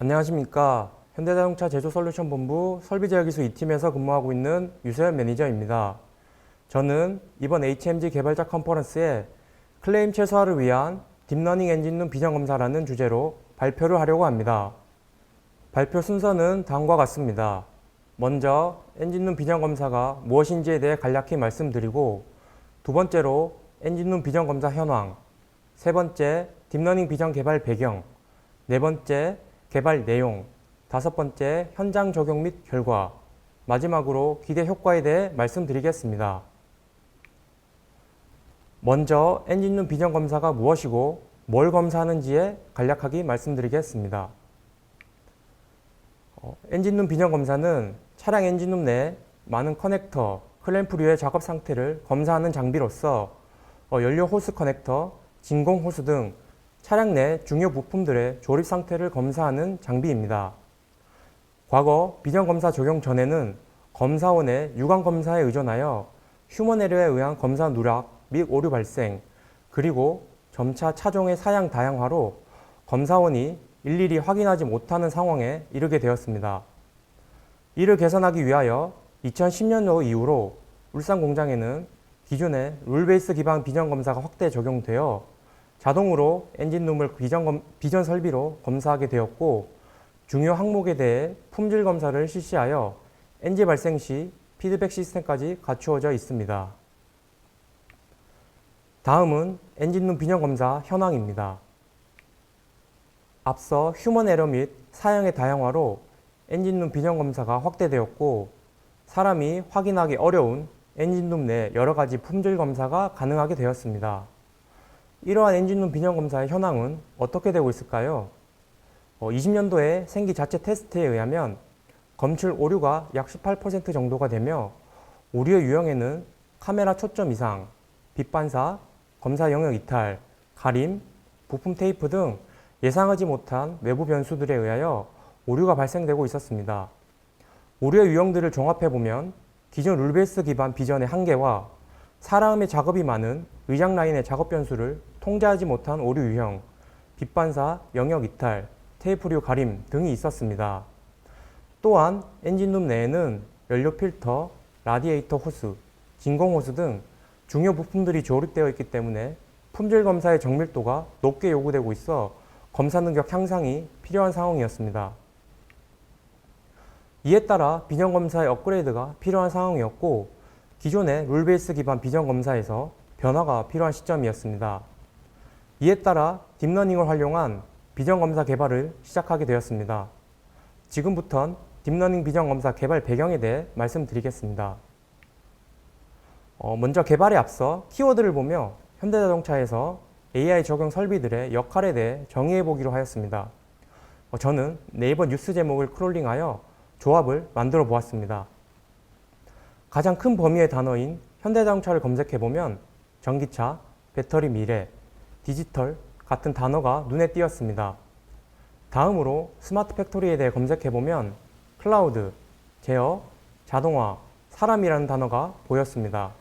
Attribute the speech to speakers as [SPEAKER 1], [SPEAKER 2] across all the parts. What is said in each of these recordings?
[SPEAKER 1] 안녕하십니까. 현대자동차 제조솔루션본부 설비제어기술 2팀에서 근무하고 있는 유세현 매니저입니다. 저는 이번 HMG 개발자 컨퍼런스에 클레임 최소화를 위한 딥러닝 엔진룸 비전검사라는 주제로 발표를 하려고 합니다. 발표 순서는 다음과 같습니다. 먼저 엔진룸 비전검사가 무엇인지에 대해 간략히 말씀드리고, 두 번째로 엔진룸 비전검사 현황, 세 번째 딥러닝 비전 개발 배경, 네 번째 개발 내용, 다섯 번째 현장 적용 및 결과, 마지막으로 기대 효과에 대해 말씀드리겠습니다. 먼저 엔진룸 비전 검사가 무엇이고 뭘 검사하는지에 간략하게 말씀드리겠습니다. 엔진룸 비전 검사는 차량 엔진룸 내 많은 커넥터, 클램프류의 작업 상태를 검사하는 장비로서 연료 호스 커넥터, 진공 호스 등 차량 내 중요 부품들의 조립 상태를 검사하는 장비입니다. 과거 비전 검사 적용 전에는 검사원의 유관 검사에 의존하여 휴먼 에러에 의한 검사 누락 및 오류 발생, 그리고 점차 차종의 사양 다양화로 검사원이 일일이 확인하지 못하는 상황에 이르게 되었습니다. 이를 개선하기 위하여 2010년도 이후로 울산 공장에는 기존의 룰베이스 기반 비전 검사가 확대 적용되어 자동으로 엔진룸을 비전 설비로 검사하게 되었고, 중요 항목에 대해 품질 검사를 실시하여 NG 발생 시 피드백 시스템까지 갖추어져 있습니다. 다음은 엔진룸 비전 검사 현황입니다. 앞서 휴먼 에러 및 사양의 다양화로 엔진룸 비전 검사가 확대되었고, 사람이 확인하기 어려운 엔진룸 내 여러 가지 품질 검사가 가능하게 되었습니다. 이러한 엔진룸 비전 검사의 현황은 어떻게 되고 있을까요? 20년도에 생기 자체 테스트에 의하면 검출 오류가 약 18% 정도가 되며, 오류의 유형에는 카메라 초점 이상, 빛 반사, 검사 영역 이탈, 가림, 부품 테이프 등 예상하지 못한 외부 변수들에 의하여 오류가 발생되고 있었습니다. 오류의 유형들을 종합해보면 기존 룰베이스 기반 비전의 한계와 사람의 작업이 많은 의장 라인의 작업 변수를 통제하지 못한 오류 유형, 빛 반사, 영역 이탈, 테이프류 가림 등이 있었습니다. 또한 엔진룸 내에는 연료 필터, 라디에이터 호스, 진공 호스 등 중요 부품들이 조립되어 있기 때문에 품질 검사의 정밀도가 높게 요구되고 있어 검사 능력 향상이 필요한 상황이었습니다. 이에 따라 비전 검사의 업그레이드가 필요한 상황이었고, 기존의 룰베이스 기반 비전 검사에서 변화가 필요한 시점이었습니다. 이에 따라 딥러닝을 활용한 비전 검사 개발을 시작하게 되었습니다. 지금부턴 딥러닝 비전 검사 개발 배경에 대해 말씀드리겠습니다. 먼저 개발에 앞서 키워드를 보며 현대자동차에서 AI 적용 설비들의 역할에 대해 정의해 보기로 하였습니다. 저는 네이버 뉴스 제목을 크롤링하여 조합을 만들어 보았습니다. 가장 큰 범위의 단어인 현대자동차를 검색해보면 전기차, 배터리 미래, 디지털 같은 단어가 눈에 띄었습니다. 다음으로 스마트 팩토리에 대해 검색해보면 클라우드, 제어, 자동화, 사람이라는 단어가 보였습니다.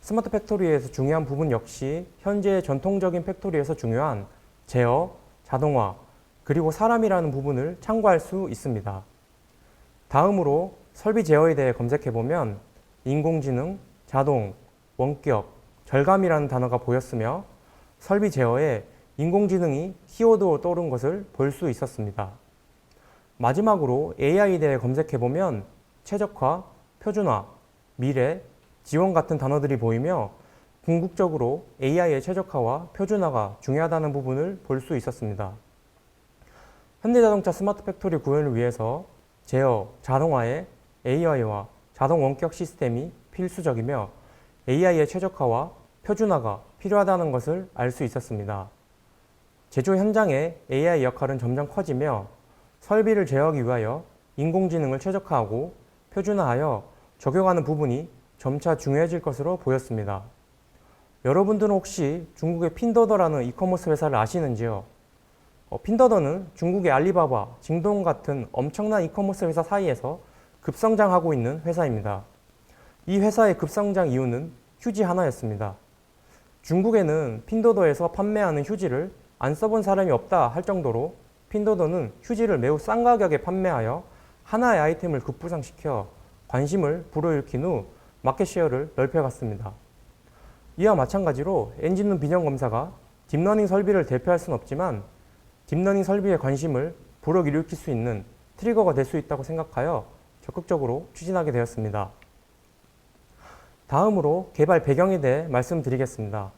[SPEAKER 1] 스마트 팩토리에서 중요한 부분 역시 현재의 전통적인 팩토리에서 중요한 제어, 자동화, 그리고 사람이라는 부분을 참고할 수 있습니다. 다음으로 설비 제어에 대해 검색해보면 인공지능, 자동, 원격, 절감이라는 단어가 보였으며, 설비 제어에 인공지능이 키워드로 떠오른 것을 볼 수 있었습니다. 마지막으로 AI에 대해 검색해보면 최적화, 표준화, 미래, 지원 같은 단어들이 보이며, 궁극적으로 AI의 최적화와 표준화가 중요하다는 부분을 볼 수 있었습니다. 현대자동차 스마트 팩토리 구현을 위해서 제어, 자동화에 AI와 자동 원격 시스템이 필수적이며, AI의 최적화와 표준화가 필요하다는 것을 알 수 있었습니다. 제조 현장의 AI 역할은 점점 커지며, 설비를 제어하기 위하여 인공지능을 최적화하고 표준화하여 적용하는 부분이 점차 중요해질 것으로 보였습니다. 여러분들은 혹시 중국의 핀더더라는 이커머스 회사를 아시는지요? 핀더더는 중국의 알리바바, 징동 같은 엄청난 이커머스 회사 사이에서 급성장하고 있는 회사입니다. 이 회사의 급성장 이유는 휴지 하나였습니다. 중국에는 핀더더에서 판매하는 휴지를 안 써본 사람이 없다 할 정도로 핀도더는 휴지를 매우 싼 가격에 판매하여 하나의 아이템을 급부상시켜 관심을 불어일으킨 후 마켓 쉐어를 넓혀갔습니다. 이와 마찬가지로 엔진룸 비전 검사가 딥러닝 설비를 대표할 수는 없지만 딥러닝 설비의 관심을 불어일으킬 수 있는 트리거가 될 수 있다고 생각하여 적극적으로 추진하게 되었습니다. 다음으로 개발 배경에 대해 말씀드리겠습니다.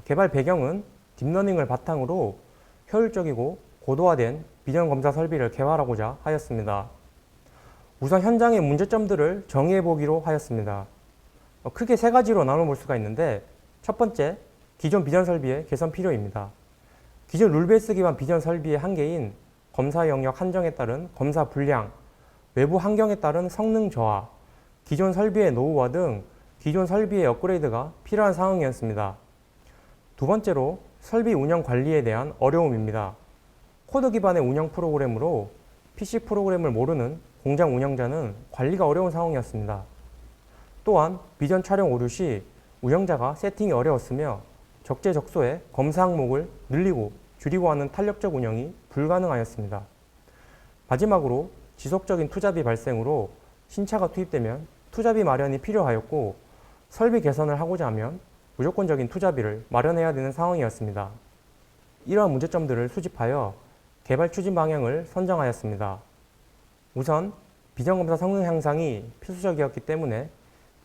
[SPEAKER 1] 개발 배경은 딥러닝을 바탕으로 효율적이고 고도화된 비전 검사 설비를 개발하고자 하였습니다. 우선 현장의 문제점들을 정의해 보기로 하였습니다. 크게 세 가지로 나눠볼 수가 있는데, 첫 번째, 기존 비전 설비의 개선 필요입니다. 기존 룰베이스 기반 비전 설비의 한계인 검사 영역 한정에 따른 검사 불량, 외부 환경에 따른 성능 저하, 기존 설비의 노후화 등 기존 설비의 업그레이드가 필요한 상황이었습니다. 두 번째로, 설비 운영 관리에 대한 어려움입니다. 코드 기반의 운영 프로그램으로 PC 프로그램을 모르는 공장 운영자는 관리가 어려운 상황이었습니다. 또한 비전 촬영 오류 시 운영자가 세팅이 어려웠으며 적재적소에 검사 항목을 늘리고 줄이고 하는 탄력적 운영이 불가능하였습니다. 마지막으로 지속적인 투자비 발생으로 신차가 투입되면 투자비 마련이 필요하였고, 설비 개선을 하고자 하면 무조건적인 투자비를 마련해야 되는 상황이었습니다. 이러한 문제점들을 수집하여 개발 추진 방향을 선정하였습니다. 우선 비전검사 성능 향상이 필수적이었기 때문에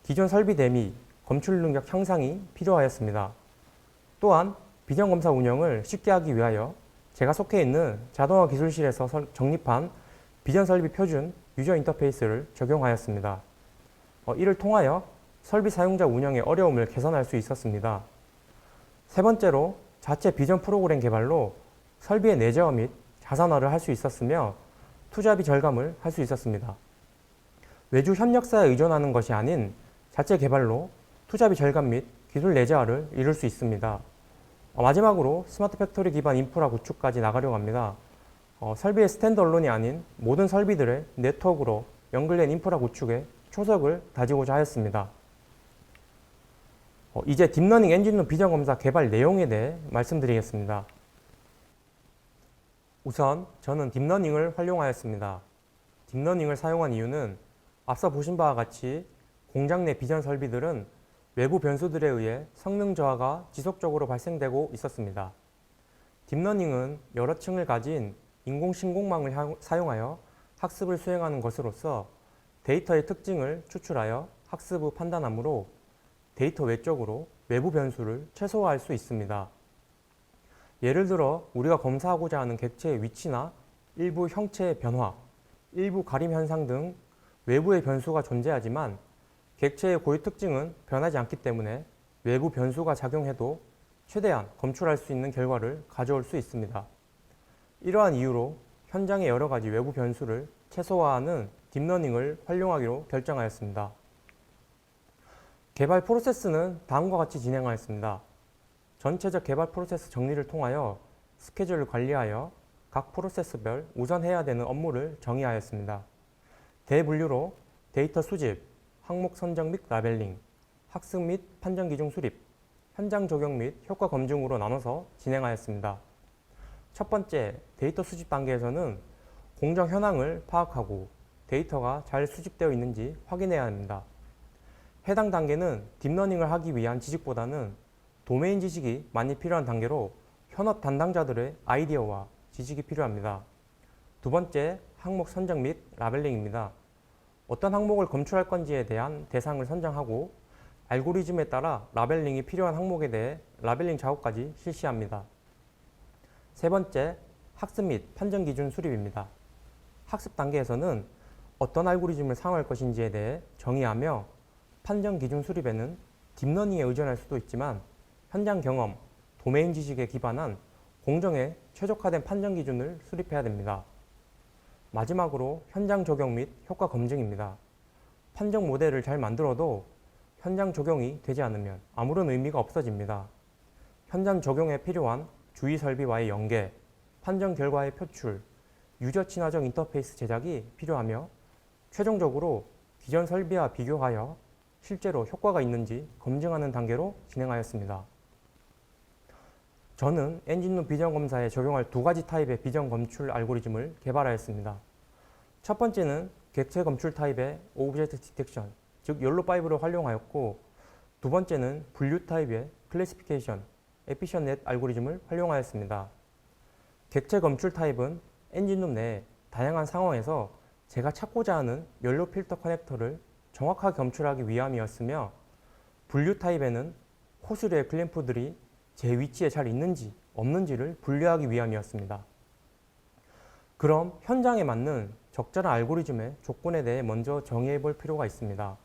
[SPEAKER 1] 기존 설비 대비 검출 능력 향상이 필요하였습니다. 또한 비전검사 운영을 쉽게 하기 위하여 제가 속해 있는 자동화 기술실에서 정립한 비전 설비 표준 유저 인터페이스를 적용하였습니다. 이를 통하여 설비 사용자 운영의 어려움을 개선할 수 있었습니다. 세 번째로, 자체 비전 프로그램 개발로 설비의 내재화 및 자산화를 할 수 있었으며 투자비 절감을 할 수 있었습니다. 외주 협력사에 의존하는 것이 아닌 자체 개발로 투자비 절감 및 기술 내재화를 이룰 수 있습니다. 마지막으로 스마트 팩토리 기반 인프라 구축까지 나가려고 합니다. 설비의 스탠드얼론이 아닌 모든 설비들의 네트워크로 연결된 인프라 구축에 초석을 다지고자 하였습니다. 이제 딥러닝 엔진룸 비전 검사 개발 내용에 대해 말씀드리겠습니다. 우선 저는 딥러닝을 활용하였습니다. 딥러닝을 사용한 이유는 앞서 보신 바와 같이 공장 내 비전 설비들은 외부 변수들에 의해 성능 저하가 지속적으로 발생되고 있었습니다. 딥러닝은 여러 층을 가진 인공신공망을 사용하여 학습을 수행하는 것으로서 데이터의 특징을 추출하여 학습 후 판단하므로 데이터 외적으로 외부 변수를 최소화할 수 있습니다. 예를 들어 우리가 검사하고자 하는 객체의 위치나 일부 형체의 변화, 일부 가림 현상 등 외부의 변수가 존재하지만 객체의 고유 특징은 변하지 않기 때문에 외부 변수가 작용해도 최대한 검출할 수 있는 결과를 가져올 수 있습니다. 이러한 이유로 현장의 여러 가지 외부 변수를 최소화하는 딥러닝을 활용하기로 결정하였습니다. 개발 프로세스는 다음과 같이 진행하였습니다. 전체적 개발 프로세스 정리를 통하여 스케줄을 관리하여 각 프로세스별 우선 해야 되는 업무를 정의하였습니다. 대분류로 데이터 수집, 항목 선정 및 라벨링, 학습 및 판정 기준 수립, 현장 적용 및 효과 검증으로 나눠서 진행하였습니다. 첫 번째, 데이터 수집 단계에서는 공정 현황을 파악하고 데이터가 잘 수집되어 있는지 확인해야 합니다. 해당 단계는 딥러닝을 하기 위한 지식보다는 도메인 지식이 많이 필요한 단계로 현업 담당자들의 아이디어와 지식이 필요합니다. 두 번째, 항목 선정 및 라벨링입니다. 어떤 항목을 검출할 건지에 대한 대상을 선정하고 알고리즘에 따라 라벨링이 필요한 항목에 대해 라벨링 작업까지 실시합니다. 세 번째, 학습 및 판정 기준 수립입니다. 학습 단계에서는 어떤 알고리즘을 사용할 것인지에 대해 정의하며 판정 기준 수립에는 딥러닝에 의존할 수도 있지만 현장 경험, 도메인 지식에 기반한 공정에 최적화된 판정 기준을 수립해야 됩니다. 마지막으로 현장 적용 및 효과 검증입니다. 판정 모델을 잘 만들어도 현장 적용이 되지 않으면 아무런 의미가 없어집니다. 현장 적용에 필요한 주의 설비와의 연계, 판정 결과의 표출, 유저 친화적 인터페이스 제작이 필요하며 최종적으로 기존 설비와 비교하여 실제로 효과가 있는지 검증하는 단계로 진행하였습니다. 저는 엔진룸 비전 검사에 적용할 두 가지 타입의 비전 검출 알고리즘을 개발하였습니다. 첫 번째는 객체 검출 타입의 오브젝트 디텍션, 즉 욜로5를 활용하였고, 두 번째는 분류 타입의 클래시피케이션, 에피션넷 알고리즘을 활용하였습니다. 객체 검출 타입은 엔진룸 내 다양한 상황에서 제가 찾고자 하는 연료 필터 커넥터를 정확하게 검출하기 위함이었으며, 분류 타입에는 호스류의 클램프들이 제 위치에 잘 있는지 없는지를 분류하기 위함이었습니다. 그럼 현장에 맞는 적절한 알고리즘의 조건에 대해 먼저 정의해 볼 필요가 있습니다.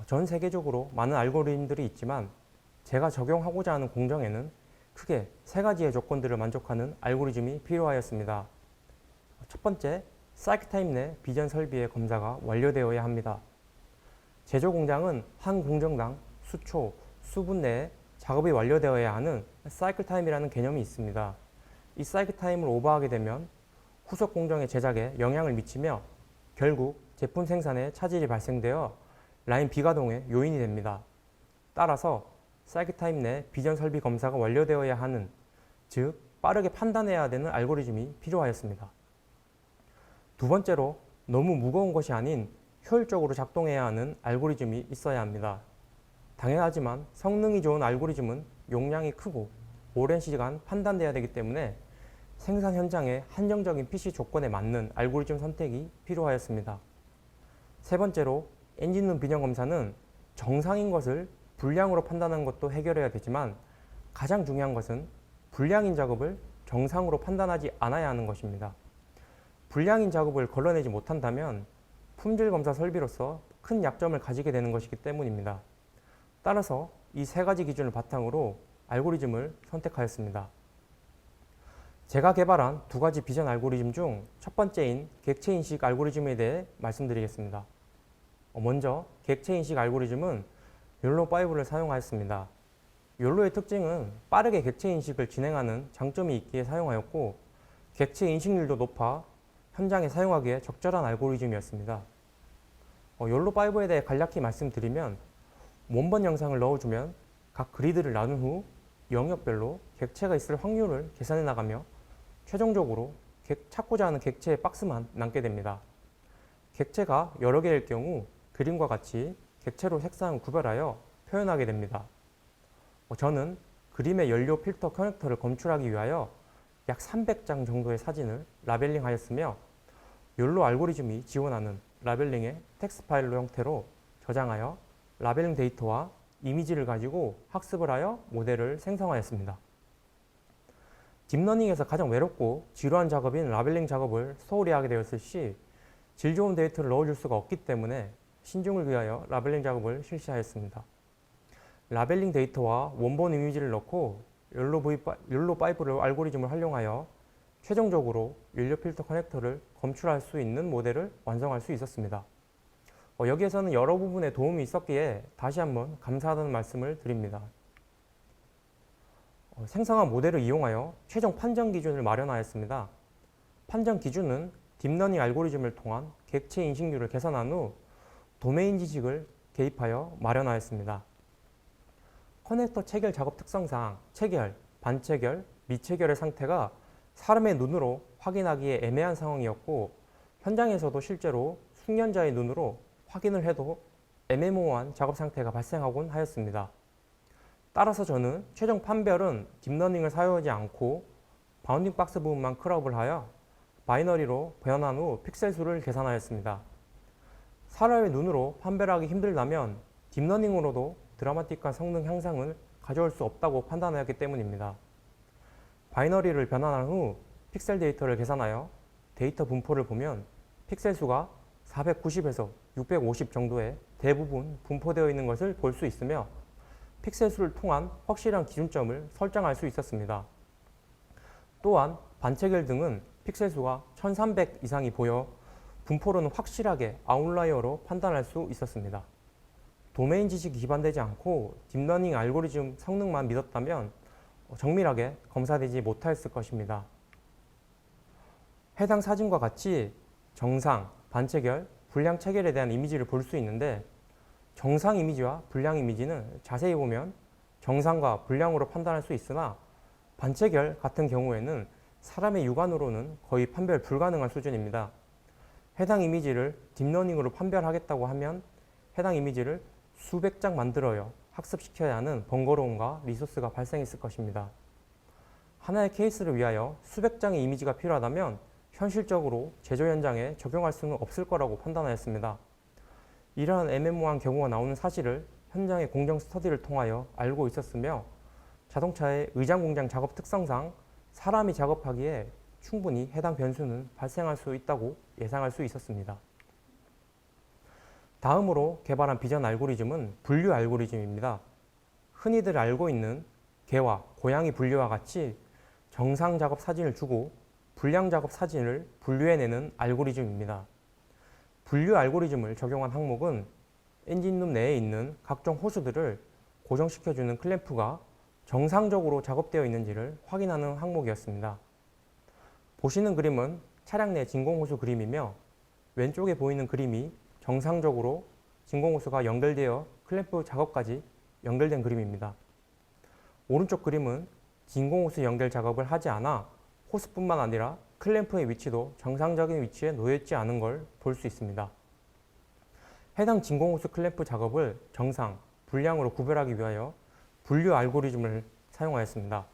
[SPEAKER 1] 전 세계적으로 많은 알고리즘들이 있지만 제가 적용하고자 하는 공정에는 크게 세 가지의 조건들을 만족하는 알고리즘이 필요하였습니다. 첫 번째, 사이클 타임 내 비전 설비의 검사가 완료되어야 합니다. 제조 공장은 한 공정당 수초, 수분 내에 작업이 완료되어야 하는 사이클 타임이라는 개념이 있습니다. 이 사이클 타임을 오버하게 되면 후속 공정의 제작에 영향을 미치며 결국 제품 생산에 차질이 발생되어 라인 비가동의 요인이 됩니다. 따라서 사이클 타임 내 비전 설비 검사가 완료되어야 하는, 즉 빠르게 판단해야 되는 알고리즘이 필요하였습니다. 두 번째로 너무 무거운 것이 아닌 효율적으로 작동해야 하는 알고리즘이 있어야 합니다. 당연하지만 성능이 좋은 알고리즘은 용량이 크고 오랜 시간 판단돼야 되기 때문에 생산 현장의 한정적인 PC 조건에 맞는 알고리즘 선택이 필요하였습니다. 세 번째로 엔진룸 비전 검사는 정상인 것을 불량으로 판단하는 것도 해결해야 되지만 가장 중요한 것은 불량인 작업을 정상으로 판단하지 않아야 하는 것입니다. 불량인 작업을 걸러내지 못한다면 품질 검사 설비로서 큰 약점을 가지게 되는 것이기 때문입니다. 따라서 이 세 가지 기준을 바탕으로 알고리즘을 선택하였습니다. 제가 개발한 두 가지 비전 알고리즘 중 첫 번째인 객체 인식 알고리즘에 대해 말씀드리겠습니다. 먼저 객체 인식 알고리즘은 욜로5를 사용하였습니다. 욜로의 특징은 빠르게 객체 인식을 진행하는 장점이 있기에 사용하였고, 객체 인식률도 높아 현장에 사용하기에 적절한 알고리즘이었습니다. 욜로5에 대해 간략히 말씀드리면, 원본 영상을 넣어주면 각 그리드를 나눈 후 영역별로 객체가 있을 확률을 계산해 나가며 최종적으로 찾고자 하는 객체의 박스만 남게 됩니다. 객체가 여러 개일 경우 그림과 같이 객체로 색상을 구별하여 표현하게 됩니다. 저는 그림의 연료 필터 커넥터를 검출하기 위하여 약 300장 정도의 사진을 라벨링하였으며, 욜로 알고리즘이 지원하는 라벨링의 텍스트 파일로 형태로 저장하여 라벨링 데이터와 이미지를 가지고 학습을 하여 모델을 생성하였습니다. 딥러닝에서 가장 외롭고 지루한 작업인 라벨링 작업을 소홀히 하게 되었을 시 질 좋은 데이터를 넣어줄 수가 없기 때문에 신중을 위하여 라벨링 작업을 실시하였습니다. 라벨링 데이터와 원본 이미지를 넣고 욜로5 알고리즘을 활용하여 최종적으로 연료 필터 커넥터를 검출할 수 있는 모델을 완성할 수 있었습니다. 여기에서는 여러 부분에 도움이 있었기에 다시 한번 감사하다는 말씀을 드립니다. 생성한 모델을 이용하여 최종 판정 기준을 마련하였습니다. 판정 기준은 딥러닝 알고리즘을 통한 객체 인식률을 계산한 후 도메인 지식을 개입하여 마련하였습니다. 커넥터 체결 작업 특성상 체결, 반체결, 미체결의 상태가 사람의 눈으로 확인하기에 애매한 상황이었고, 현장에서도 실제로 숙련자의 눈으로 확인을 해도 애매모호한 작업 상태가 발생하곤 하였습니다. 따라서 저는 최종 판별은 딥러닝을 사용하지 않고 바운딩 박스 부분만 크롭을 하여 바이너리로 변환 후 픽셀 수를 계산하였습니다. 사람의 눈으로 판별하기 힘들다면 딥러닝으로도 드라마틱한 성능 향상을 가져올 수 없다고 판단하였기 때문입니다. 바이너리를 변환한 후 픽셀 데이터를 계산하여 데이터 분포를 보면 픽셀 수가 490에서 650 정도의 대부분 분포되어 있는 것을 볼 수 있으며, 픽셀 수를 통한 확실한 기준점을 설정할 수 있었습니다. 또한 반체결 등은 픽셀 수가 1300 이상이 보여 분포로는 확실하게 아웃라이어로 판단할 수 있었습니다. 도메인 지식이 기반되지 않고 딥러닝 알고리즘 성능만 믿었다면 정밀하게 검사되지 못했을 것입니다. 해당 사진과 같이 정상, 반체결, 불량 체결에 대한 이미지를 볼 수 있는데, 정상 이미지와 불량 이미지는 자세히 보면 정상과 불량으로 판단할 수 있으나 반체결 같은 경우에는 사람의 육안으로는 거의 판별 불가능한 수준입니다. 해당 이미지를 딥러닝으로 판별하겠다고 하면 해당 이미지를 수백 장 만들어요 학습시켜야 하는 번거로움과 리소스가 발생했을 것입니다. 하나의 케이스를 위하여 수백 장의 이미지가 필요하다면 현실적으로 제조 현장에 적용할 수는 없을 거라고 판단하였습니다. 이러한 애매모호한 경우가 나오는 사실을 현장의 공정 스터디를 통하여 알고 있었으며 자동차의 의장 공장 작업 특성상 사람이 작업하기에 충분히 해당 변수는 발생할 수 있다고 예상할 수 있었습니다. 다음으로 개발한 비전 알고리즘은 분류 알고리즘입니다. 흔히들 알고 있는 개와 고양이 분류와 같이 정상 작업 사진을 주고 불량 작업 사진을 분류해내는 알고리즘입니다. 분류 알고리즘을 적용한 항목은 엔진룸 내에 있는 각종 호수들을 고정시켜주는 클램프가 정상적으로 작업되어 있는지를 확인하는 항목이었습니다. 보시는 그림은 차량 내 진공호수 그림이며 왼쪽에 보이는 그림이 정상적으로 진공호수가 연결되어 클램프 작업까지 연결된 그림입니다. 오른쪽 그림은 진공호수 연결 작업을 하지 않아 호스뿐만 아니라 클램프의 위치도 정상적인 위치에 놓여있지 않은 걸 볼 수 있습니다. 해당 진공호수 클램프 작업을 정상, 불량으로 구별하기 위하여 분류 알고리즘을 사용하였습니다.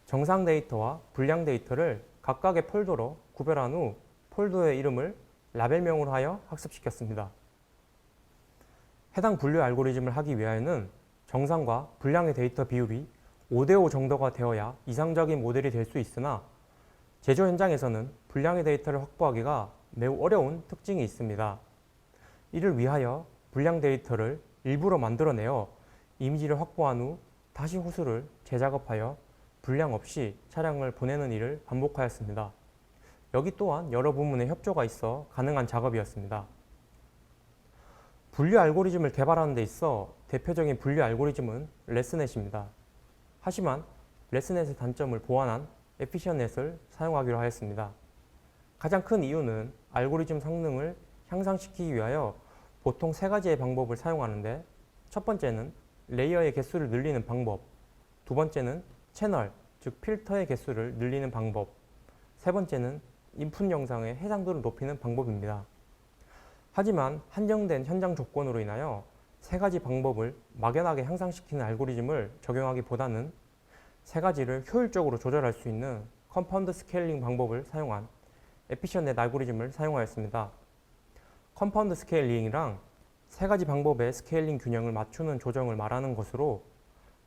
[SPEAKER 1] 정상 데이터와 불량 데이터를 각각의 폴더로 구별한 후 폴더의 이름을 라벨명으로 하여 학습시켰습니다. 해당 분류 알고리즘을 하기 위하여는 정상과 불량의 데이터 비율이 5대5 정도가 되어야 이상적인 모델이 될 수 있으나 제조 현장에서는 불량의 데이터를 확보하기가 매우 어려운 특징이 있습니다. 이를 위하여 불량 데이터를 일부러 만들어내어 이미지를 확보한 후 다시 호수를 재작업하여 불량 없이 차량을 보내는 일을 반복하였습니다. 여기 또한 여러 부문의 협조가 있어 가능한 작업이었습니다. 분류 알고리즘을 개발하는 데 있어 대표적인 분류 알고리즘은 레스넷입니다. 하지만 레스넷의 단점을 보완한 에피션넷을 사용하기로 하였습니다. 가장 큰 이유는 알고리즘 성능을 향상시키기 위하여 보통 세 가지의 방법을 사용하는데 첫 번째는 레이어의 개수를 늘리는 방법, 두 번째는 채널, 즉 필터의 개수를 늘리는 방법, 세 번째는 인풋 영상의 해상도를 높이는 방법입니다. 하지만 한정된 현장 조건으로 인하여 세 가지 방법을 막연하게 향상시키는 알고리즘을 적용하기보다는 세 가지를 효율적으로 조절할 수 있는 컴파운드 스케일링 방법을 사용한 에피션넷 알고리즘을 사용하였습니다. 컴파운드 스케일링이랑 세 가지 방법의 스케일링 균형을 맞추는 조정을 말하는 것으로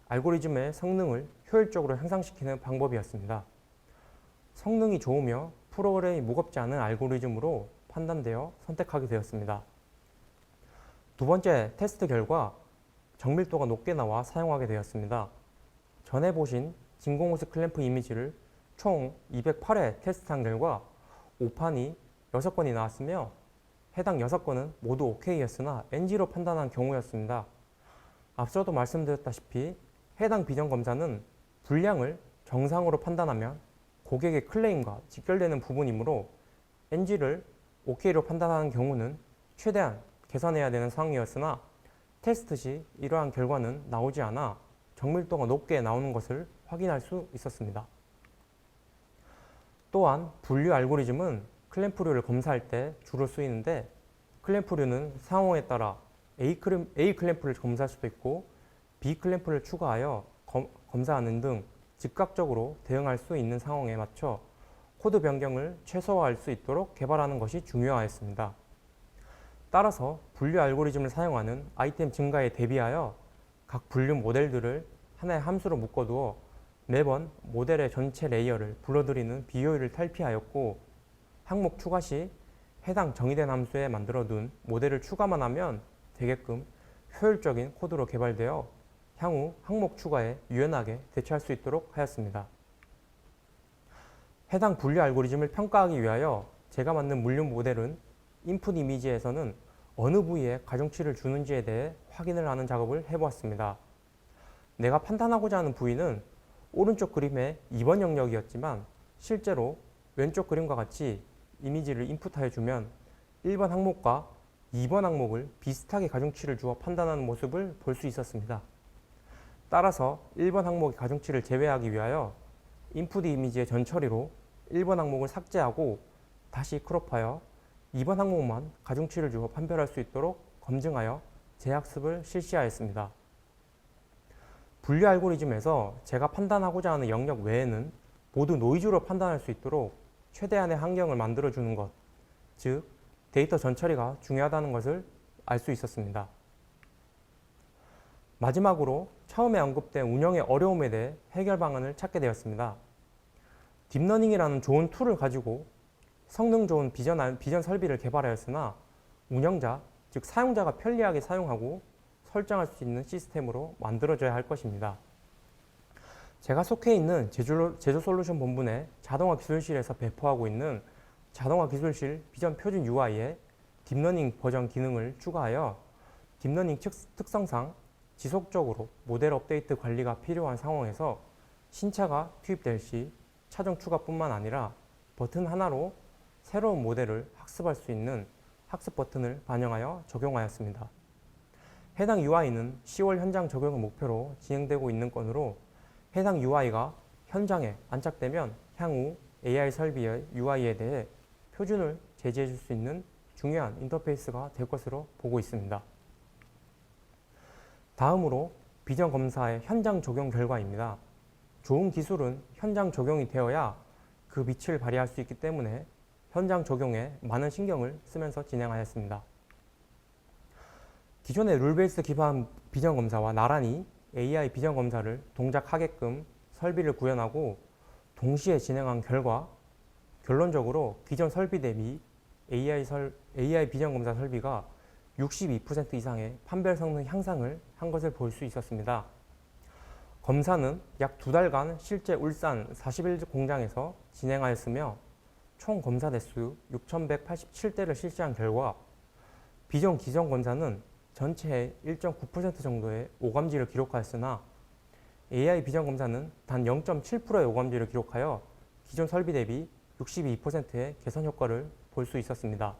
[SPEAKER 1] 알고리즘의 성능을 효율적으로 향상시키는 방법이었습니다. 성능이 좋으며 프로그램이 무겁지 않은 알고리즘으로 판단되어 선택하게 되었습니다. 두 번째 테스트 결과 정밀도가 높게 나와 사용하게 되었습니다. 전에 보신 진공호스 클램프 이미지를 총 208회 테스트한 결과 오판이 6건이 나왔으며 해당 6건은 모두 OK였으나 NG로 판단한 경우였습니다. 앞서도 말씀드렸다시피 해당 비전 검사는 불량을 정상으로 판단하면 고객의 클레임과 직결되는 부분이므로 NG를 OK로 판단하는 경우는 최대한 개선해야 되는 상황이었으나 테스트 시 이러한 결과는 나오지 않아 정밀도가 높게 나오는 것을 확인할 수 있었습니다. 또한 분류 알고리즘은 클램프류를 검사할 때 주로 쓰이는데 클램프류는 상황에 따라 A 클램프를 검사할 수도 있고 B 클램프를 추가하여 검사하는 등 즉각적으로 대응할 수 있는 상황에 맞춰 코드 변경을 최소화할 수 있도록 개발하는 것이 중요하였습니다. 따라서 분류 알고리즘을 사용하는 아이템 증가에 대비하여 각 분류 모델들을 하나의 함수로 묶어두어 매번 모델의 전체 레이어를 불러들이는 비효율을 탈피하였고 항목 추가 시 해당 정의된 함수에 만들어둔 모델을 추가만 하면 되게끔 효율적인 코드로 개발되어 향후 항목 추가에 유연하게 대처할 수 있도록 하였습니다. 해당 분류 알고리즘을 평가하기 위하여 제가 만든 물류 모델은 인풋 이미지에서는 어느 부위에 가중치를 주는지에 대해 확인을 하는 작업을 해보았습니다. 내가 판단하고자 하는 부위는 오른쪽 그림의 2번 영역이었지만 실제로 왼쪽 그림과 같이 이미지를 인풋하여 주면 1번 항목과 2번 항목을 비슷하게 가중치를 주어 판단하는 모습을 볼 수 있었습니다. 따라서 1번 항목의 가중치를 제외하기 위하여 인풋 이미지의 전처리로 1번 항목을 삭제하고 다시 크롭하여 2번 항목만 가중치를 주어 판별할 수 있도록 검증하여 재학습을 실시하였습니다. 분류 알고리즘에서 제가 판단하고자 하는 영역 외에는 모두 노이즈로 판단할 수 있도록 최대한의 환경을 만들어주는 것, 즉 데이터 전처리가 중요하다는 것을 알 수 있었습니다. 마지막으로 처음에 언급된 운영의 어려움에 대해 해결 방안을 찾게 되었습니다. 딥러닝이라는 좋은 툴을 가지고 성능 좋은 비전 설비를 개발하였으나 운영자, 즉 사용자가 편리하게 사용하고 설정할 수 있는 시스템으로 만들어져야 할 것입니다. 제가 속해 있는 제조솔루션 본부 내 자동화 기술실에서 배포하고 있는 자동화 기술실 비전 표준 UI에 딥러닝 버전 기능을 추가하여 딥러닝 특성상 지속적으로 모델 업데이트 관리가 필요한 상황에서 신차가 투입될 시 차종 추가뿐만 아니라 버튼 하나로 새로운 모델을 학습할 수 있는 학습 버튼을 반영하여 적용하였습니다. 해당 UI는 10월 현장 적용을 목표로 진행되고 있는 건으로 해당 UI가 현장에 안착되면 향후 AI 설비의 UI에 대해 표준을 제시해 줄 수 있는 중요한 인터페이스가 될 것으로 보고 있습니다. 다음으로 비전 검사의 현장 적용 결과입니다. 좋은 기술은 현장 적용이 되어야 그 빛을 발휘할 수 있기 때문에 현장 적용에 많은 신경을 쓰면서 진행하였습니다. 기존의 룰베이스 기반 비전 검사와 나란히 AI 비전 검사를 동작하게끔 설비를 구현하고 동시에 진행한 결과 결론적으로 기존 설비 대비 AI 비전 검사 설비가 62% 이상의 판별 성능 향상을 한 것을 볼 수 있었습니다. 검사는 약 2달간 실제 울산 41 공장에서 진행하였으며 총 검사 대수 6,187대를 실시한 결과 비전 기존 검사는 전체의 1.9% 정도의 오감지를 기록하였으나 AI 비전 검사는 단 0.7%의 오감지를 기록하여 기존 설비 대비 62%의 개선 효과를 볼 수 있었습니다.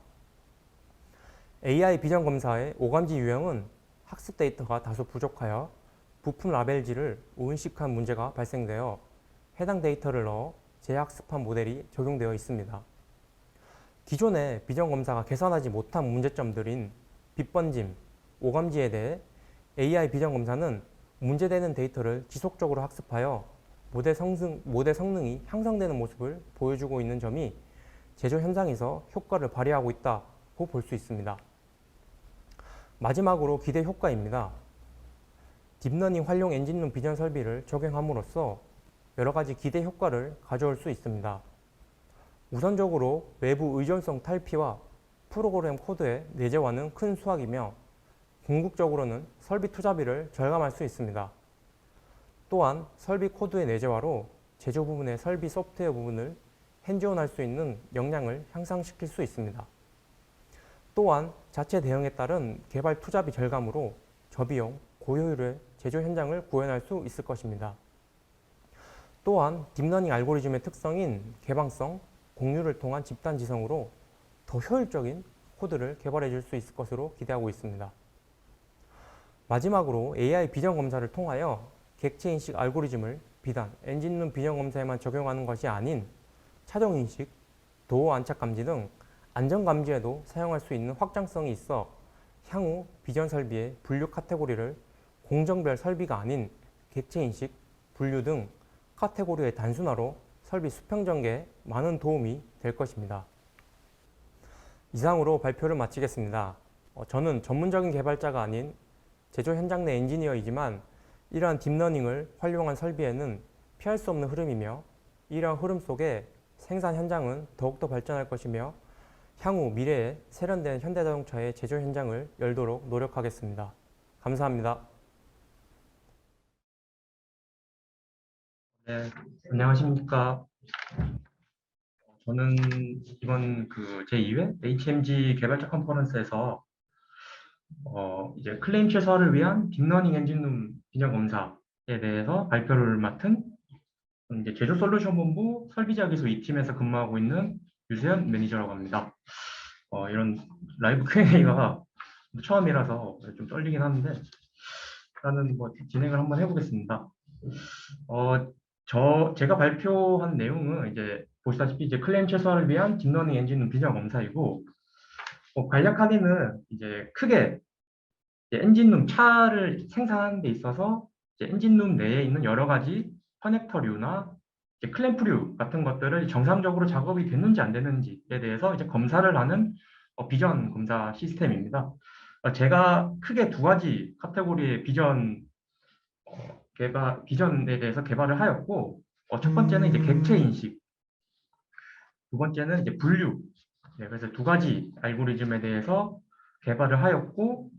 [SPEAKER 1] AI 비전 검사의 오감지 유형은 학습 데이터가 다소 부족하여 부품 라벨지를 오인식한 문제가 발생되어 해당 데이터를 넣어 재학습한 모델이 적용되어 있습니다. 기존의 비전 검사가 개선하지 못한 문제점들인 빗번짐, 오감지에 대해 AI 비전 검사는 문제되는 데이터를 지속적으로 학습하여 모델 성능이 향상되는 모습을 보여주고 있는 점이 제조 현장에서 효과를 발휘하고 있다고 볼 수 있습니다. 마지막으로 기대 효과입니다. 딥러닝 활용 엔진룸 비전 설비를 적용함으로써 여러 가지 기대 효과를 가져올 수 있습니다. 우선적으로 외부 의존성 탈피와 프로그램 코드의 내재화는 큰 수확이며 궁극적으로는 설비 투자비를 절감할 수 있습니다. 또한 설비 코드의 내재화로 제조 부분의 설비 소프트웨어 부분을 핸즈온할 수 있는 역량을 향상시킬 수 있습니다. 또한 자체 대응에 따른 개발 투자비 절감으로 저비용, 고효율의 제조 현장을 구현할 수 있을 것입니다. 또한 딥러닝 알고리즘의 특성인 개방성, 공유를 통한 집단 지성으로 더 효율적인 코드를 개발해 줄 수 있을 것으로 기대하고 있습니다. 마지막으로 AI 비전 검사를 통하여 객체 인식 알고리즘을 비단 엔진룸 비전 검사에만 적용하는 것이 아닌 차종 인식, 도어 안착 감지 등 안전 감지에도 사용할 수 있는 확장성이 있어 향후 비전 설비의 분류 카테고리를 공정별 설비가 아닌 객체 인식, 분류 등 카테고리의 단순화로 설비 수평 전개에 많은 도움이 될 것입니다. 이상으로 발표를 마치겠습니다. 저는 전문적인 개발자가 아닌 제조 현장 내 엔지니어이지만 이러한 딥러닝을 활용한 설비에는 피할 수 없는 흐름이며 이러한 흐름 속에 생산 현장은 더욱더 발전할 것이며 향후 미래에 세련된 현대자동차의 제조 현장을 열도록 노력하겠습니다. 감사합니다. 네, 안녕하십니까. 저는 이번 제2회 HMG 개발자 컨퍼런스에서 이제 클레임 최소화를 위한 딥러닝 엔진룸 비전 검사에 대해서 발표를 맡은 이제 제조 솔루션 본부 설비자 기술 2팀에서 근무하고 있는 유세현 매니저라고 합니다. 이런 라이브 Q&A가 처음이라서 좀 떨리긴 하는데 일단은 진행을 한번 해보겠습니다.
[SPEAKER 2] 제가 발표한 내용은 이제 보시다시피 이제 클레임 최소화를 위한 딥러닝 엔진룸 비전 검사이고, 간략하게는 이제 크게 이제 엔진룸 차를 생산하는 데 있어서 이제 엔진룸 내에 있는 여러 가지 커넥터류나 이제 클램프류 같은 것들을 정상적으로 작업이 됐는지 안 됐는지에 대해서 이제 검사를 하는 비전 검사 시스템입니다. 제가 크게 두 가지 카테고리의 비전에 대해서 개발을 하였고, 첫 번째는 이제 객체 인식, 두 번째는 이제 분류. 네, 그래서 두 가지 알고리즘에 대해서 개발을 하였고,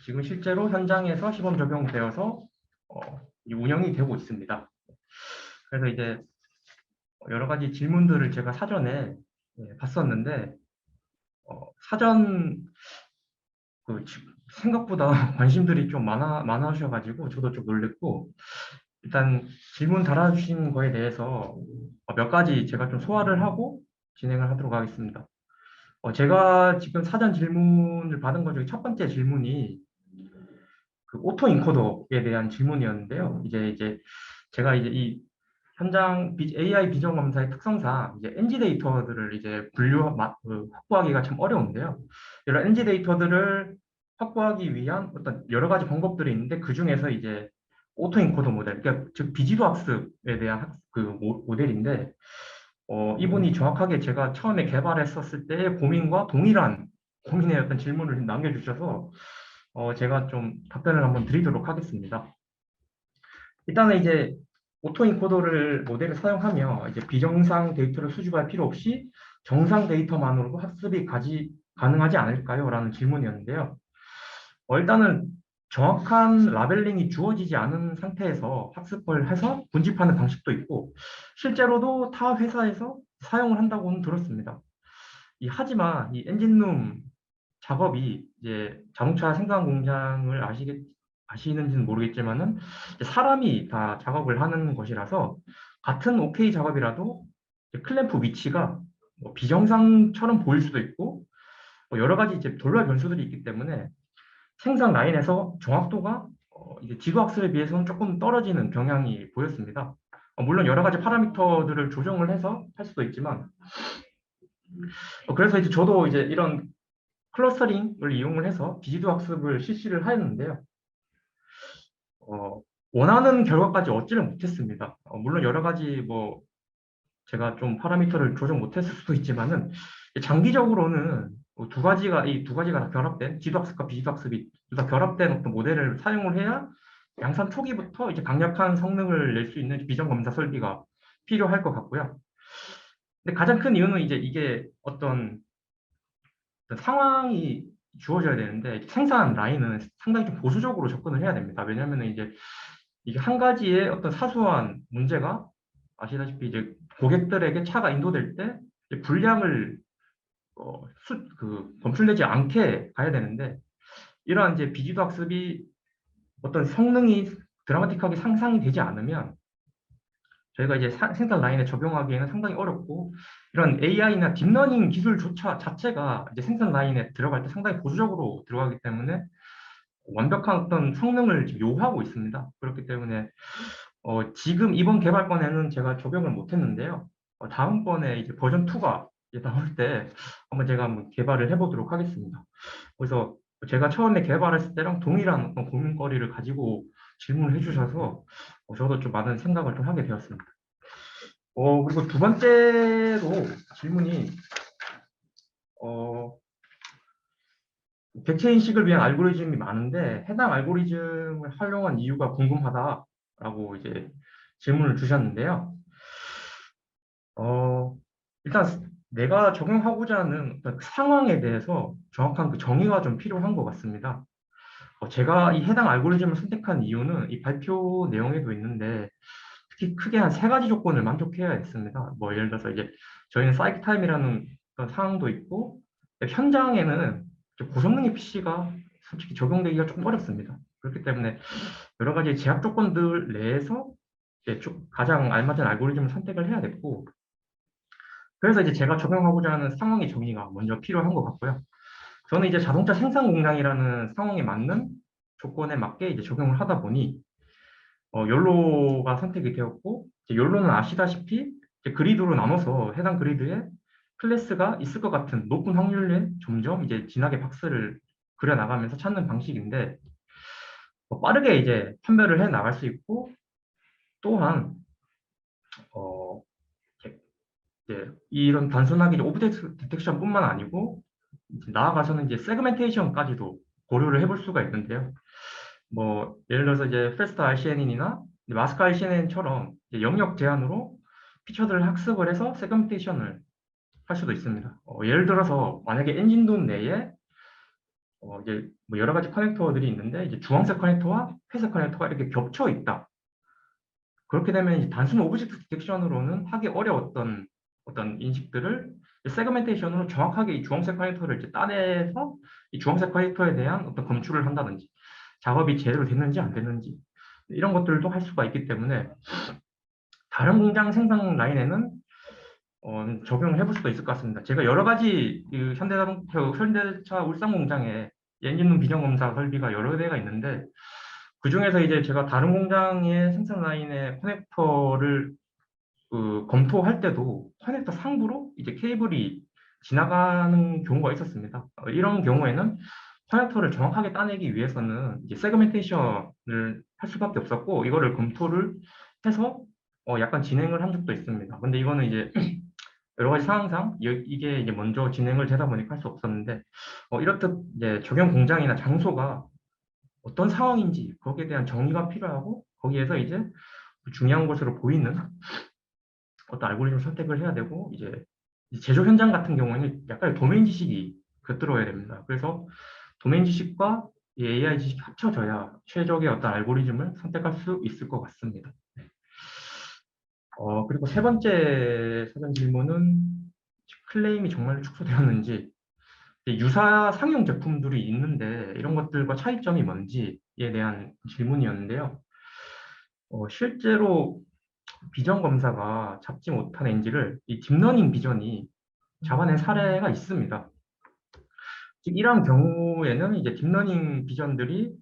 [SPEAKER 2] 지금 실제로 현장에서 시범 적용되어서 이 운영이 되고 있습니다. 그래서 이제 여러 가지 질문들을 제가 사전에 봤었는데, 사전 그 생각보다 관심들이 좀 많으셔가지고 저도 좀 놀랬고, 일단 질문 달아주신 거에 대해서 몇 가지 제가 좀 소화를 하고 진행을 하도록 하겠습니다. 제가 지금 사전 질문을 받은 것 중에 첫 번째 질문이 그 오토 인코더에 대한 질문이었는데요. 이제 제가 이제 이 현장 AI 비전 검사의 특성상 이제 NG 데이터들을 이제 확보하기가 참 어려운데요. 이런 NG 데이터들을 확보하기 위한 어떤 여러 가지 방법들이 있는데 그 중에서 이제 오토 인코더 모델, 그러니까 즉 비지도 학습에 대한 모델인데 이분이 정확하게 제가 처음에 개발했었을 때의 고민과 동일한 고민의 어떤 질문을 남겨주셔서 제가 좀 답변을 한번 드리도록 하겠습니다. 일단은 이제 오토인코더를 모델을 사용하며 이제 비정상 데이터를 수집할 필요 없이 정상 데이터만으로도 학습이 가능하지 않을까요? 라는 질문이었는데요. 일단은 정확한 라벨링이 주어지지 않은 상태에서 학습을 해서 분집하는 방식도 있고 실제로도 타 회사에서 사용을 한다고는 들었습니다. 하지만 이 엔진룸 작업이 이제 자동차 생산 공장을 아시는지는 모르겠지만은 이제 사람이 다 작업을 하는 것이라서 같은 OK 작업이라도 이제 클램프 위치가 비정상처럼 보일 수도 있고 여러 가지 이제 돌발 변수들이 있기 때문에 생산 라인에서 정확도가 이제 지구학습에 비해서는 조금 떨어지는 경향이 보였습니다. 물론 여러 가지 파라미터들을 조정을 해서 할 수도 있지만 그래서 이제 저도 이제 이런 클러스터링을 이용을 해서 비지도 학습을 실시를 하였는데요. 어, 원하는 결과까지 얻지를 못했습니다. 물론 여러 가지 제가 좀 파라미터를 조정 못했을 수도 있지만은 장기적으로는 이 두 가지가 다 결합된 지도학습과 비지도학습이 둘 다 결합된 어떤 모델을 사용을 해야 양산 초기부터 이제 강력한 성능을 낼 수 있는 비전 검사 설비가 필요할 것 같고요. 근데 가장 큰 이유는 이제 이게 어떤 상황이 주어져야 되는데 생산 라인은 상당히 좀 보수적으로 접근을 해야 됩니다. 왜냐하면 이제 이게 한 가지의 어떤 사소한 문제가 아시다시피 이제 고객들에게 차가 인도될 때 이제 불량을 검출되지 않게 가야 되는데 이러한 이제 비지도 학습이 어떤 성능이 드라마틱하게 상상이 되지 않으면 저희가 이제 생산 라인에 적용하기에는 상당히 어렵고 이런 AI나 딥러닝 기술조차 자체가 이제 생산 라인에 들어갈 때 상당히 보수적으로 들어가기 때문에 완벽한 어떤 성능을 지금 요구하고 있습니다. 그렇기 때문에 지금 이번 개발권에는 제가 적용을 못했는데요. 다음번에 이제 버전 2가 나올 때 한번 개발을 해보도록 하겠습니다. 그래서 제가 처음에 개발했을 때랑 동일한 어떤 고민거리를 가지고 질문을 해주셔서 저도 좀 많은 생각을 좀 하게 되었습니다. 그리고 두 번째로 질문이 어, 객체 인식을 위한 알고리즘이 많은데 해당 알고리즘을 활용한 이유가 궁금하다라고 이제 질문을 주셨는데요. 어, 일단 내가 적용하고자 하는 어떤 그 상황에 대해서 정확한 그 정의가 좀 필요한 것 같습니다. 제가 이 해당 알고리즘을 선택한 이유는 이 발표 내용에도 있는데 특히 크게 한 세 가지 조건을 만족해야 했습니다. 예를 들어서 이제 저희는 사이클 타임이라는 그런 상황도 있고 현장에는 고성능의 PC가 솔직히 적용되기가 조금 어렵습니다. 그렇기 때문에 여러 가지 제약 조건들 내에서 이제 가장 알맞은 알고리즘을 선택을 해야 됐고 그래서 이제 제가 적용하고자 하는 상황의 정의가 먼저 필요한 것 같고요. 저는 이제 자동차 생산 공장이라는 상황에 맞는 조건에 맞게 이제 적용을 하다 보니 욜로가 선택이 되었고, 이제 욜로는 아시다시피 이제 그리드로 나눠서 해당 그리드에 클래스가 있을 것 같은 높은 확률에 점점 이제 진하게 박스를 그려 나가면서 찾는 방식인데, 빠르게 이제 판별을 해 나갈 수 있고, 또한 어, 이제 이런 단순하게 이제 오브젝트 디텍션뿐만 아니고 이제 나아가서는 이제 세그멘테이션까지도 고려를 해볼 수가 있는데요. 뭐 예를 들어서 이제 패스트 RCNN이나 마스크 RCNN처럼 영역 제한으로 피처들을 학습을 해서 세그멘테이션을 할 수도 있습니다. 예를 들어서 만약에 엔진룸 내에 이제 뭐 여러 가지 커넥터들이 있는데 이제 주황색 커넥터와 회색 커넥터가 이렇게 겹쳐 있다. 그렇게 되면 이제 단순 오브젝트 디텍션으로는 하기 어려웠던 어떤 인식들을 세그멘테이션으로 정확하게 이 주황색 커넥터를 이제 따내서 이 주황색 커넥터에 대한 어떤 검출을 한다든지 작업이 제대로 됐는지 안 됐는지 이런 것들도 할 수가 있기 때문에 다른 공장 생산 라인에는 적용을 해볼 수도 있을 것 같습니다. 제가 여러 가지 그 현대차 울산 공장에 엔진룸 비전 검사 설비가 여러 대가 있는데 그 중에서 이제 제가 다른 공장의 생산 라인의 커넥터를 검토할 때도 커넥터 상부로 이제 케이블이 지나가는 경우가 있었습니다. 이런 경우에는 커넥터를 정확하게 따내기 위해서는 이제 세그멘테이션을 할 수밖에 없었고 이거를 검토를 해서 약간 진행을 한 적도 있습니다. 근데 이거는 이제 여러 가지 상황상 이게 이제 먼저 진행을 되다 보니까 할 수 없었는데 이렇듯 이제 적용 공장이나 장소가 어떤 상황인지 거기에 대한 정의가 필요하고 거기에서 이제 중요한 것으로 보이는 어떤 알고리즘을 선택을 해야 되고 이제 제조 현장 같은 경우에는 약간 도메인 지식이 곁들어야 됩니다. 그래서 도메인 지식과 이 AI 지식이 합쳐져야 최적의 어떤 알고리즘을 선택할 수 있을 것 같습니다. 그리고 세 번째 사전 질문은 클레임이 정말로 축소되었는지 유사 상용 제품들이 있는데 이런 것들과 차이점이 뭔지에 대한 질문이었는데요. 실제로 비전 검사가 잡지 못한 NG를 이 딥러닝 비전이 잡아낸 사례가 있습니다. 즉, 이러한 경우에는 이제 딥러닝 비전들이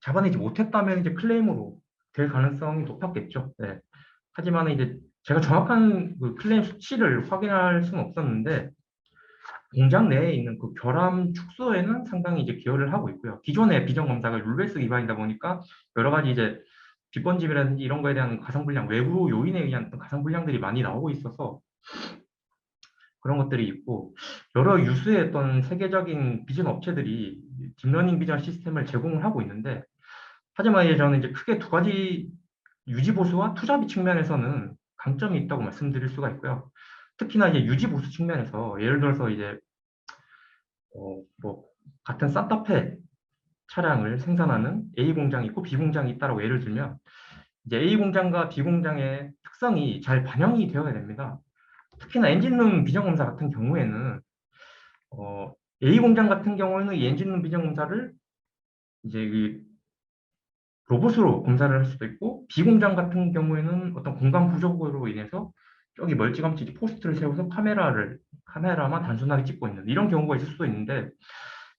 [SPEAKER 2] 잡아내지 못했다면 이제 클레임으로 될 가능성이 높았겠죠. 네. 하지만 이제 제가 정확한 그 클레임 수치를 확인할 수는 없었는데 공장 내에 있는 그 결함 축소에는 상당히 이제 기여를 하고 있고요. 기존의 비전 검사가 룰베이스 기반이다 보니까 여러 가지 이제 뒷번짐이라든지 이런 거에 대한 가상 불량, 외부 요인에 의한 가상 불량들이 많이 나오고 있어서 그런 것들이 있고 여러 유수의 어떤 세계적인 비전 업체들이 딥러닝 비전 시스템을 제공을 하고 있는데 하지만 이제 저는 이제 크게 두 가지 유지 보수와 투자비 측면에서는 강점이 있다고 말씀드릴 수가 있고요. 특히나 이제 유지 보수 측면에서 예를 들어서 이제 뭐 같은 산타페 차량을 생산하는 A 공장이 있고 B 공장이 있다라고 예를 들면 이제 A 공장과 B 공장의 특성이 잘 반영이 되어야 됩니다. 특히나 엔진룸 비전검사 같은 경우에는 A 공장 같은 경우에는 이 엔진룸 비전검사를 이제 그 로봇으로 검사를 할 수도 있고 B 공장 같은 경우에는 어떤 공간 부족으로 인해서 저기 멀찌감치 포스트를 세워서 카메라만 단순하게 찍고 있는 이런 경우가 있을 수도 있는데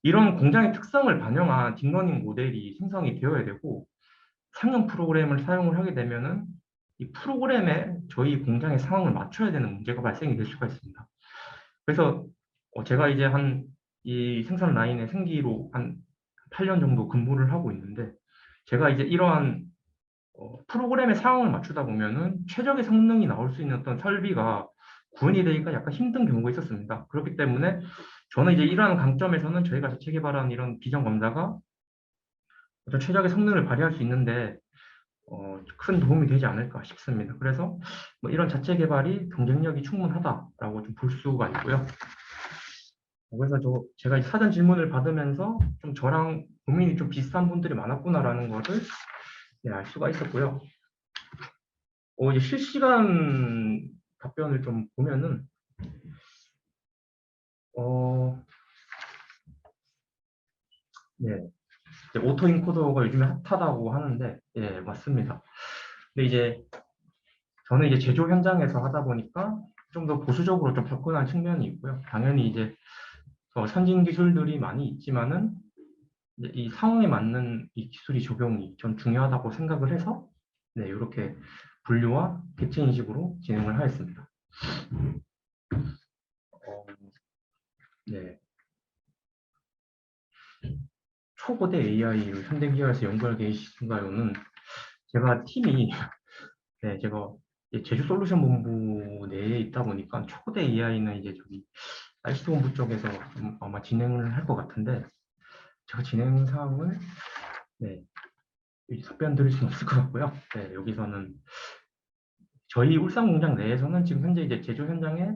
[SPEAKER 2] 이런 공장의 특성을 반영한 딥러닝 모델이 생성이 되어야 되고 상용 프로그램을 사용을 하게 되면은 이 프로그램에 저희 공장의 상황을 맞춰야 되는 문제가 발생이 될 수가 있습니다. 그래서 제가 이제 한 이 생산 라인의 생기로 한 8년 정도 근무를 하고 있는데 제가 이제 이러한 프로그램의 상황을 맞추다 보면은 최적의 성능이 나올 수 있는 어떤 설비가 구현이 되기가 약간 힘든 경우가 있었습니다. 그렇기 때문에 저는 이제 이러한 관점에서는 저희가 자체 개발한 이런 비전 검사가 어떤 최적의 성능을 발휘할 수 있는데 큰 도움이 되지 않을까 싶습니다. 그래서 뭐 이런 자체 개발이 경쟁력이 충분하다라고 좀 볼 수가 있고요. 그래서 제가 사전 질문을 받으면서 좀 저랑 고민이 좀 비슷한 분들이 많았구나라는 것을 알 수가 있었고요. 이제 실시간 답변을 좀 보면은 어, 네, 이제 오토 인코더가 요즘에 핫하다고 하는데 예, 맞습니다. 근데 이제 저는 이제 제조 현장에서 하다 보니까 좀 더 보수적으로 좀 접근한 측면이 있고요. 당연히 이제 선진 기술들이 많이 있지만은 이제 이 상황에 맞는 이 기술이 적용이 좀 중요하다고 생각을 해서 네, 이렇게 분류와 객체 인식으로 진행을 하였습니다. 네, 초거대 AI를 현대기아에서 연구할 계신가요는 제가 팀이 네, 제가 이제 제주 솔루션 본부 내에 있다 보니까 초거대 AI는 이제 저기 ICT 본부 쪽에서 아마 진행을 할 것 같은데 제가 진행 사항을 네, 답변 드릴 수는 없을 것 같고요. 네, 여기서는 저희 울산 공장 내에서는 지금 현재 이제 제조 현장에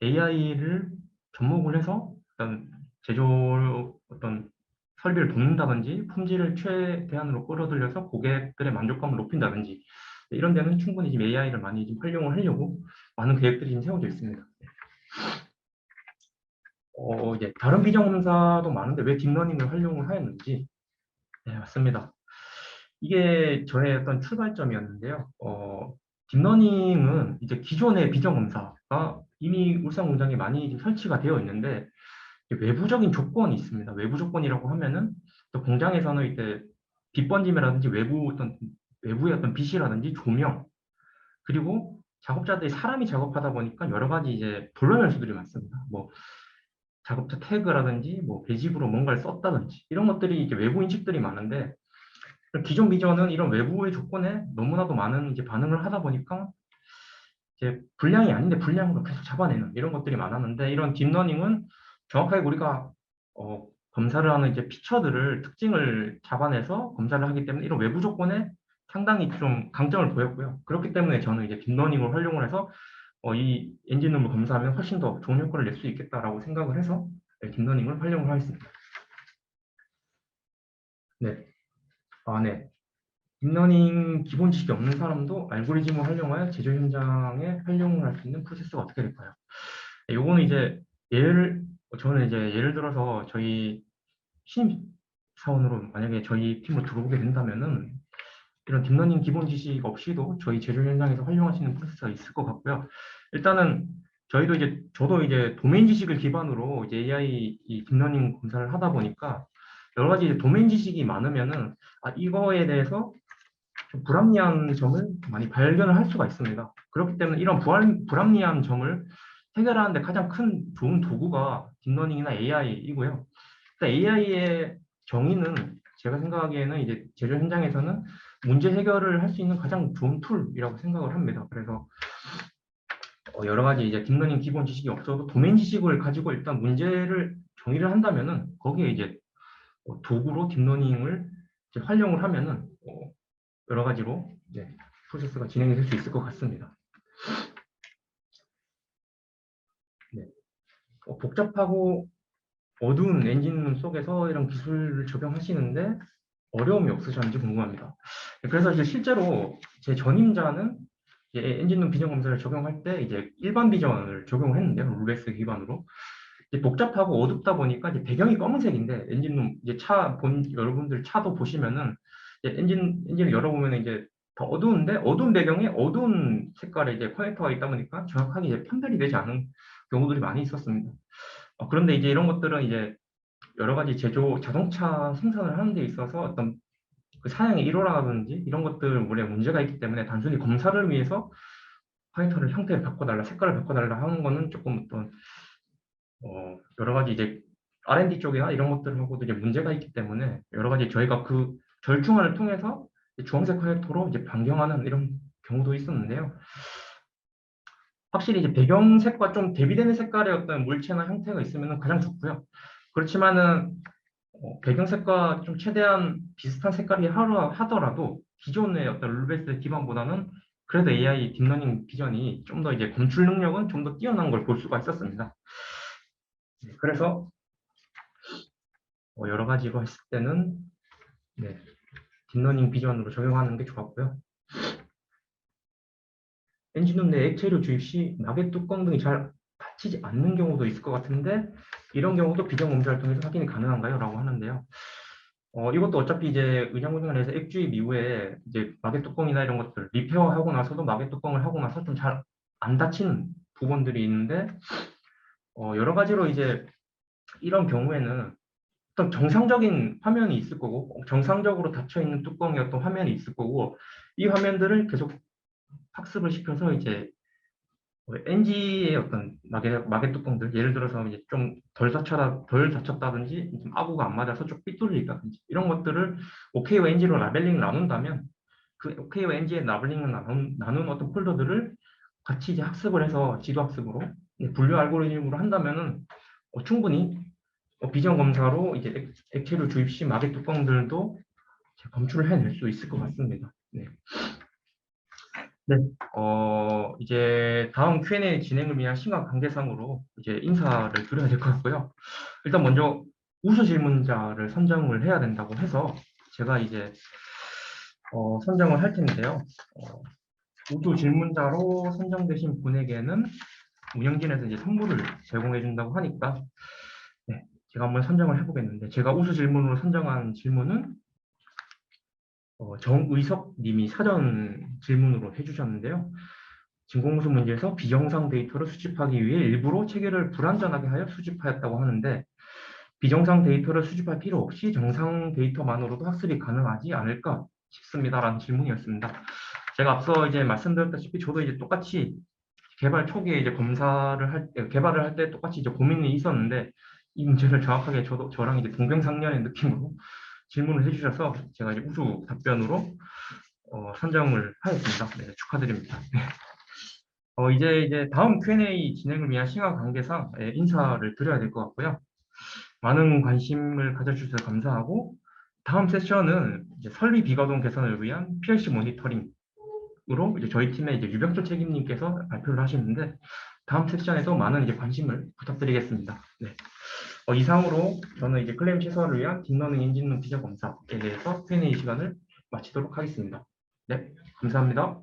[SPEAKER 2] AI를 접목을 해서 어떤 설비를 돕는다든지 품질을 최대한으로 끌어들여서 고객들의 만족감을 높인다든지 이런 데는 충분히 지금 AI를 많이 좀 활용을 하려고 많은 계획들이 지금 세워져 있습니다. 이제 다른 비정검사도 많은데 왜 딥러닝을 활용을 하였는지 네, 맞습니다. 이게 저의 어떤 출발점이었는데요. 딥러닝은 이제 기존의 비정검사가 이미 울산 공장에 많이 설치가 되어 있는데 외부적인 조건이 있습니다. 외부 조건이라고 하면은 또 공장에서는 이제 빛 번짐이라든지 외부의 어떤 빛이라든지 조명 그리고 작업자들이 사람이 작업하다 보니까 여러 가지 이제 불안 요소들이 많습니다. 뭐 작업자 태그라든지 뭐 배집으로 뭔가를 썼다든지 이런 것들이 이제 외부 인식들이 많은데 기존 비전은 이런 외부의 조건에 너무나도 많은 이제 반응을 하다 보니까 이제 불량이 아닌데 불량으로 계속 잡아내는 이런 것들이 많았는데 이런 딥러닝은 정확하게 우리가 검사를 하는 이제 피처들을 특징을 잡아내서 검사를 하기 때문에 이런 외부 조건에 상당히 좀 강점을 보였고요. 그렇기 때문에 저는 이제 딥러닝을 활용을 해서 이 엔진룸을 검사하면 훨씬 더 좋은 효과를 낼 수 있겠다라고 생각을 해서 네, 딥러닝을 활용을 하겠습니다. 네. 네. 딥러닝 기본 지식이 없는 사람도 알고리즘을 활용하여 제조 현장에 활용을 할 수 있는 프로세스가 어떻게 될까요? 요거는 이제 저는 이제 예를 들어서 저희 신입 사원으로 만약에 저희 팀으로 들어오게 된다면은 이런 딥러닝 기본 지식 없이도 저희 제조 현장에서 활용할 수 있는 프로세스가 있을 것 같고요. 일단은 저도 이제 도메인 지식을 기반으로 이제 AI 이 딥러닝 검사를 하다 보니까 여러 가지 도메인 지식이 많으면은 이거에 대해서 좀 불합리한 점을 많이 발견을 할 수가 있습니다. 그렇기 때문에 이런 불합리한 점을 해결하는데 가장 큰 좋은 도구가 딥러닝이나 AI이고요. AI의 정의는 제가 생각하기에는 이제 제조 현장에서는 문제 해결을 할 수 있는 가장 좋은 툴이라고 생각을 합니다. 그래서 여러 가지 이제 딥러닝 기본 지식이 없어도 도메인 지식을 가지고 일단 문제를 정의를 한다면은 거기에 이제 도구로 딥러닝을 이제 활용을 하면은 여러 가지로 이제 프로세스가 진행이 될 수 있을 것 같습니다. 네. 복잡하고 어두운 엔진룸 속에서 이런 기술을 적용하시는데 어려움이 없으셨는지 궁금합니다. 그래서 이제 실제로 제 전임자는 이제 엔진룸 비전 검사를 적용할 때 이제 일반 비전을 적용을 했는데요. 룰베스 기반으로. 이제 복잡하고 어둡다 보니까 이제 배경이 검은색인데 엔진룸 이제 여러분들 차도 보시면은 이제 엔진을 열어보면 이제 더 어두운데 어두운 배경에 어두운 색깔의 이제 커넥터가 있다 보니까 정확하게 이제 판별이 되지 않은 경우들이 많이 있었습니다. 그런데 이제 이런 것들은 이제 여러 가지 자동차 생산을 하는 데 있어서 어떤 그 사양의 일호라든지 이런 것들에 문제가 있기 때문에 단순히 검사를 위해서 파이터를 형태를 바꿔달라, 색깔을 바꿔달라 하는 거는 조금 어떤 여러 가지 이제 R&D 쪽이나 이런 것들하고도 이제 문제가 있기 때문에 여러 가지 저희가 그 절충안을 통해서 주황색 커넥터로 이제 변경하는 이런 경우도 있었는데요. 확실히 이제 배경색과 좀 대비되는 색깔의 어떤 물체나 형태가 있으면 가장 좋고요. 그렇지만은 배경색과 좀 최대한 비슷한 색깔이 하더라도 기존의 어떤 룰베이스 기반보다는 그래도 AI 딥러닝 비전이 좀 더 이제 검출 능력은 좀 더 뛰어난 걸 볼 수가 있었습니다. 그래서 여러 가지로 했을 때는 네, 딥러닝 비전으로 적용하는 게 좋았고요. 엔진룸 내 액체류 주입 시 마개 뚜껑 등이 잘 닫히지 않는 경우도 있을 것 같은데 이런 경우도 비전 검사를 통해서 확인이 가능한가요? 라고 하는데요. 이것도 어차피 이제 의장군생을 해서 액주입 이후에 이제 마개 뚜껑이나 이런 것들 리페어하고 나서도 마개 뚜껑을 하고 나서 좀 잘 안 닫히는 부분들이 있는데 여러 가지로 이제 이런 경우에는 어떤 정상적인 화면이 있을 거고 정상적으로 닫혀 있는 뚜껑의 어떤 화면이 있을 거고 이 화면들을 계속 학습을 시켜서 이제 NG의 어떤 마개 뚜껑들, 예를 들어서 이제 좀 덜 닫혔다든지, 좀 아구가 안 맞아서 좀 삐뚤어졌다든지, 이런 것들을 OK와 NG로 라벨링을 나눈다면, 그 OK와 NG의 라벨링을 나눈 어떤 폴더들을 같이 이제 학습을 해서 지도 학습으로, 분류 알고리즘으로 한다면은 충분히 비전 검사로 이제 액체류 주입 시 마개 뚜껑들도 검출을 해낼 수 있을 것 같습니다. 네. 네, 이제 다음 Q&A 진행을 위한 시간 관계상으로 이제 인사를 드려야 될 것 같고요. 일단 먼저 우수 질문자를 선정을 해야 된다고 해서 제가 이제 선정을 할 텐데요. 우수 질문자로 선정되신 분에게는 운영진에서 이제 선물을 제공해 준다고 하니까 네, 제가 한번 선정을 해보겠는데 제가 우수 질문으로 선정한 질문은 정의석 님이 사전 질문으로 해주셨는데요. 진공무수 문제에서 비정상 데이터를 수집하기 위해 일부러 체계를 불완전하게 하여 수집하였다고 하는데 비정상 데이터를 수집할 필요 없이 정상 데이터만으로도 학습이 가능하지 않을까 싶습니다라는 질문이었습니다. 제가 앞서 이제 말씀드렸다시피 저도 이제 똑같이 개발 초기에 이제 개발을 할 때 똑같이 이제 고민이 있었는데 이 문제를 정확하게 저랑 이제 동병상련의 느낌으로 질문을 해주셔서 제가 이제 우수 답변으로 선정을 하였습니다. 네, 축하드립니다. 네. 이제 다음 Q&A 진행을 위한 시간 관계상 인사를 드려야 될 것 같고요. 많은 관심을 가져주셔서 감사하고 다음 세션은 이제 설비 비가동 개선을 위한 PLC 모니터링으로 이제 저희 팀의 이제 유병철 책임님께서 발표를 하시는데 다음 세션에도 많은 이제 관심을 부탁드리겠습니다. 네. 이상으로 저는 이제 클레임 최소화를 위한 딥러닝 엔진룸 비전 검사에 대해서 Q&A 시간을 마치도록 하겠습니다. 네, 감사합니다.